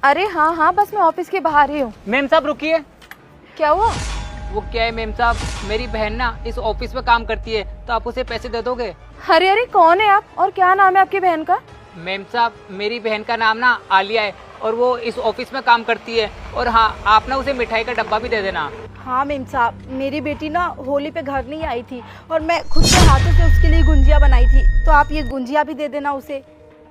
अरे हाँ हाँ, बस मैं ऑफिस के बाहर ही हूँ। मेम साहब रुकिए। क्या हुआ? वो क्या है मेम साहब, मेरी बहन ना इस ऑफिस में काम करती है, तो आप उसे पैसे दे दोगे? अरे अरे, कौन है आप और क्या नाम है आपकी बहन का? मेम साहब मेरी बहन का नाम ना आलिया है और वो इस ऑफिस में काम करती है। और हाँ, आप ना उसे मिठाई का डब्बा भी दे देना। हाँ मेम साहब, मेरी बेटी ना होली पे घर नहीं आई थी और मैं खुद के हाथों से उसके लिए गुंजिया बनाई थी, तो आप ये गुंजिया भी दे देना उसे।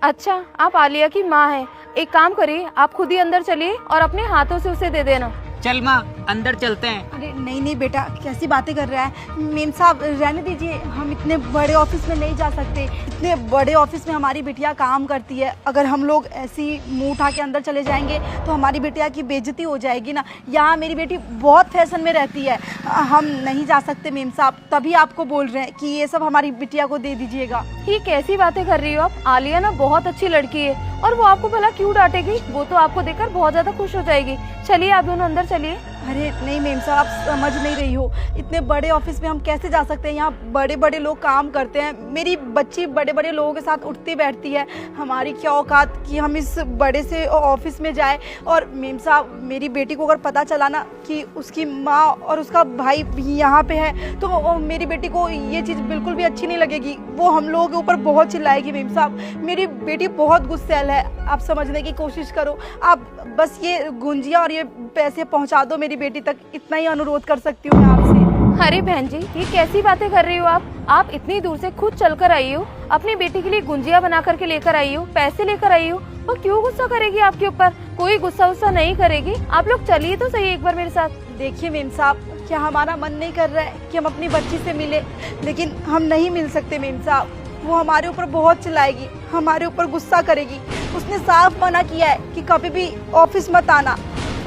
अच्छा, आप आलिया की माँ हैं। एक काम करिए, आप खुद ही अंदर चलिए और अपने हाथों से उसे दे देना। चल माँ, अंदर चलते हैं। अरे नहीं नहीं बेटा, कैसी बातें कर रहा है। मेम साहब रहने दीजिए, हम इतने बड़े ऑफिस में नहीं जा सकते। इतने बड़े ऑफिस में हमारी बिटिया काम करती है, अगर हम लोग ऐसी मुंह उठा के अंदर चले जाएंगे तो हमारी बिटिया की बेइज्जती हो जाएगी ना। यहाँ मेरी बेटी बहुत फैशन में रहती है, हम नहीं जा सकते मेम साहब, तभी आपको बोल रहे हैं कि ये सब हमारी बिटिया को दे दीजिएगा। ये कैसी बातें कर रही हो आप? आलिया ना बहुत अच्छी लड़की है और वो आपको भला क्यों डांटेगी? वो तो आपको देखकर बहुत ज्यादा खुश हो जाएगी। चलिए आप दोनों अंदर चलिए। अरे नहीं मेम साहब, आप समझ नहीं रही हो, इतने बड़े ऑफिस में हम कैसे जा सकते हैं? यहाँ बड़े बड़े लोग काम करते हैं, मेरी बच्ची बड़े बड़े लोगों के साथ उठती बैठती है, हमारी क्या औकात कि हम इस बड़े से ऑफिस में जाए। और मेम साहब मेरी बेटी को अगर पता चला ना कि उसकी माँ और उसका भाई यहाँ पे है, तो मेरी बेटी को ये चीज़ बिल्कुल भी अच्छी नहीं लगेगी, वो हम लोगों के ऊपर बहुत चिल्लाएगी। मेम साहब मेरी बेटी बहुत गुस्सैल है, आप समझने की कोशिश करो। आप बस ये गुंजिया और ये पैसे पहुंचा दो मेरी बेटी तक, इतना ही अनुरोध कर सकती हूँ मैं आपसे। अरे बहन जी, ये कैसी बातें कर रही हो आप? आप इतनी दूर से खुद चलकर आई हो, अपनी बेटी के लिए गुंजिया बना करके लेकर आई हो, पैसे लेकर आई हो, वो क्यों गुस्सा करेगी आपके ऊपर? कोई गुस्सा नहीं करेगी। आप लोग चलिए तो सही एक बार मेरे साथ। देखिए मेम साहब, क्या हमारा मन नहीं कर रहा है कि हम अपनी बच्ची से मिले, लेकिन हम नहीं मिल सकते मेम साहब। वो हमारे ऊपर बहुत चिल्लाएगी, हमारे ऊपर गुस्सा करेगी। उसने साफ मना किया है कि कभी भी ऑफिस मत आना।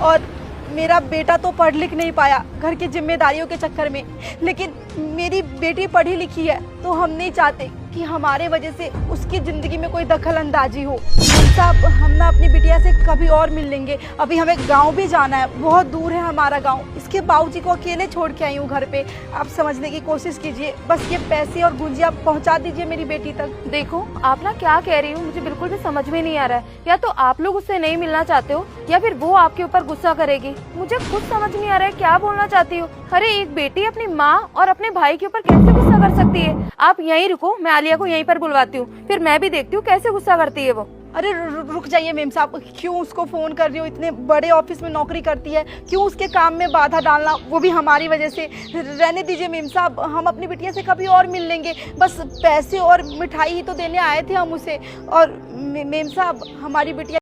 और मेरा बेटा तो पढ़ लिख नहीं पाया घर की जिम्मेदारियों के चक्कर में, लेकिन मेरी बेटी पढ़ी लिखी है, तो हम नहीं चाहते कि हमारे वजह से उसकी ज़िंदगी में कोई दखल अंदाजी हो। साहब हम ना अपनी बिटिया से कभी और मिल लेंगे, अभी हमें गांव भी जाना है, बहुत दूर है हमारा गांव। इसके बाबूजी को अकेले छोड़ के आई हूँ घर पे, आप समझने की कोशिश कीजिए। बस ये पैसे और गुंजिया पहुँचा दीजिए मेरी बेटी तक। देखो आप ना क्या कह रही हो, मुझे बिल्कुल भी समझ में नहीं आ रहा है। या तो आप लोग उससे नहीं मिलना चाहते हो या फिर वो आपके ऊपर गुस्सा करेगी। मुझे खुद समझ नहीं आ रहा है क्या बोलना चाहती हो। अरे एक बेटी अपनी माँ और अपने भाई के ऊपर कैसे गुस्सा कर सकती है? आप यहीं रुको, मैं आलिया को यहीं पर बुलवाती हूँ, फिर मैं भी देखती हूँ कैसे गुस्सा करती है वो। अरे रुक जाइए मेम साहब, क्यों उसको फ़ोन कर रही हो? इतने बड़े ऑफिस में नौकरी करती है, क्यों उसके काम में बाधा डालना, वो भी हमारी वजह से? रहने दीजिए मेम साहब, हम अपनी बिटिया से कभी और मिल लेंगे। बस पैसे और मिठाई ही तो देने आए थे हम उसे। और मेम साहब हमारी बिटिया